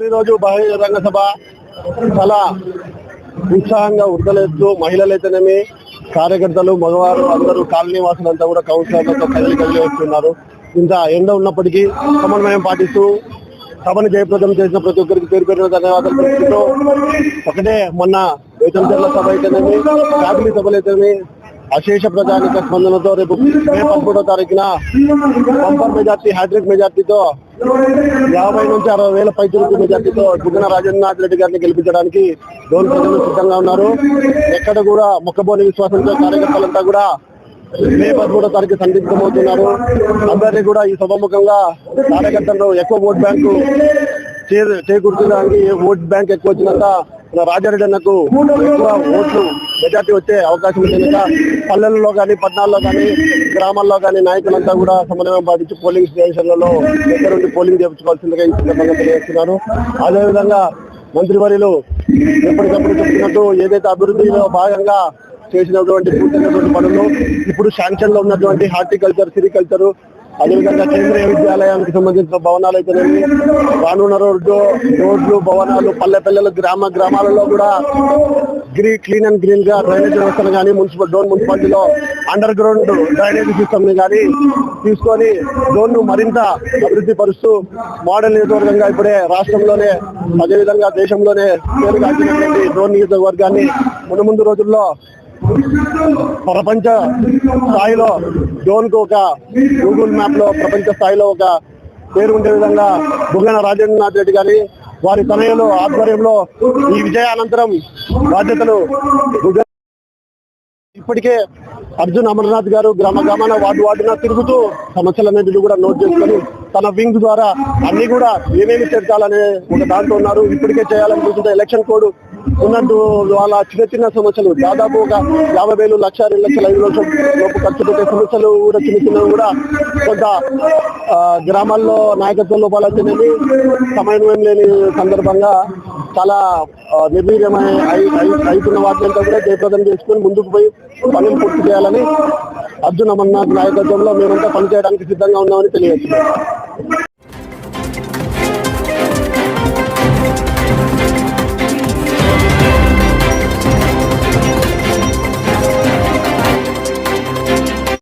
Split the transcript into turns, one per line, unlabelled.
ఈరోజు బహిరంగ సభ చాలా ఉత్సాహంగా ఉడతలేస్తూ మహిళలైతేనేమి కార్యకర్తలు మగవారు అందరూ కాలనీ వాసులంతా కూడా కౌన్సిలర్లతో కదిలి వస్తున్నారు. ఇంత ఎండ ఉన్నప్పటికీ సమన్వయం పాటిస్తూ సభను జయప్రదం చేసిన ప్రతి ఒక్కరికి పేరు పేరున ధన్యవాదాలు తెలుపుతూ ఒకటే మొన్న వేతంచర్ల సభ అయితేనేమి ఫ్యామిలీ సభలు అయితేనేమి అశేష ప్రజానిక స్పందనతో రేపు మే 13వ తారీఖున బంపర్ మెజార్టీ హ్యాట్రిక్ మెజార్టీతో 50 నుంచి 60 వేల పైచలకు మెజార్టీతో బుగ్గన రాజేంద్రనాథ్ రెడ్డి గారిని గెలిపించడానికి డోన్ ప్రజలు సిద్ధంగా ఉన్నారు. ఎక్కడ కూడా మొక్కబోని విశ్వాసంతో కార్యకర్తలంతా కూడా మే 13వ తారీఖు సందిగ్ధమవుతున్నారు. అందరినీ కూడా ఈ సభాముఖంగా కార్యకర్తలు ఎక్కువ ఓట్ బ్యాంకు చేకూర్చడానికి ఓట్ బ్యాంక్ ఎక్కువ వచ్చినంత రాజారెడ్డి అన్నకు ఎక్కువ ఓట్లు మెజార్టీ వచ్చే అవకాశం ఉంది. పల్లెల్లో కానీ పట్టణాల్లో కానీ గ్రామాల్లో కానీ నాయకులంతా కూడా సమన్వయం పాటించి పోలింగ్ స్టేషన్లలో దగ్గర నుండి పోలింగ్ చేయించుకోవాల్సిందిగా ఈ సందర్భంగా తెలియజేస్తున్నారు. అదేవిధంగా మంత్రివర్యులు ఎప్పటికప్పుడు చెప్తున్నట్టు ఏదైతే అభివృద్ధిలో భాగంగా చేసినటువంటి పూర్తయినటువంటి పనులు ఇప్పుడు శాంక్షన్ లో ఉన్నటువంటి హార్టికల్చర్, సిరికల్చర్, అదేవిధంగా కేంద్రీయ విద్యాలయానికి సంబంధించిన భవనాలు అయితేనేమి రానున్న రోడ్లు భవనాలు పల్లె గ్రామాలలో కూడా క్లీన్ అండ్ గ్రీన్ గా డ్రైనేజ్ వ్యవస్థను కానీ డోన్ మున్సిపాలిటీలో అండర్ గ్రౌండ్ డ్రైనేజ్ సిస్టమ్ ని కానీ తీసుకొని డోన్ ను మరింత అభివృద్ధి పరుస్తూ మోడల్ నియోజకవర్గంగా ఇప్పుడే రాష్ట్రంలోనే అదేవిధంగా దేశంలోనే పేరు కాల్చినటువంటి డోన్ నియోజకవర్గాన్ని ముందు రోజుల్లో ప్రపంచ స్థాయిలో డోన్ కు ఒక గూగుల్ మ్యాప్ లో ప్రపంచ స్థాయిలో ఒక పేరు ఉండే విధంగా బుగ్గన రాజేంద్రనాథ్ రెడ్డి గారి వారి తనయులు ఆధ్వర్యంలో ఈ విజయానంతరం బాధ్యతలు ఇప్పటికే అర్జున్ అమర్నాథ్ గారు గ్రామాన వార్డున తిరుగుతూ సమస్యలన్నింటినీ కూడా నోట్ చేసుకొని తన వింగ్ ద్వారా అన్ని కూడా ఏమేమి చేర్చాలనే ఒక దాంట్లో ఉన్నారు. ఇప్పటికే చేయాలనుకుంటుంటే ఎలక్షన్ కోడ్ ఉన్నట్టు వాళ్ళ చిన్న సమస్యలు దాదాపు ఒక 50,000, 1,00,000, 2,00,000, 5,00,000 లోపు ఖర్చు పెట్టే సమస్యలు కూడా చిన్నవి కూడా కొంత గ్రామాల్లో నాయకత్వ లోపాలు అయితేనేమి సమన్వయం లేని సందర్భంగా చాలా నిర్వీర్యమై అవుతున్న వాటిని కూడా జయప్రదం చేసుకుని ముందుకు పోయి పనులు పూర్తి చేయాలని అర్జున్ అమర్నాథ్ నాయకత్వంలో మేమంతా పనిచేయడానికి సిద్ధంగా ఉన్నామని తెలియజేస్తున్నాం.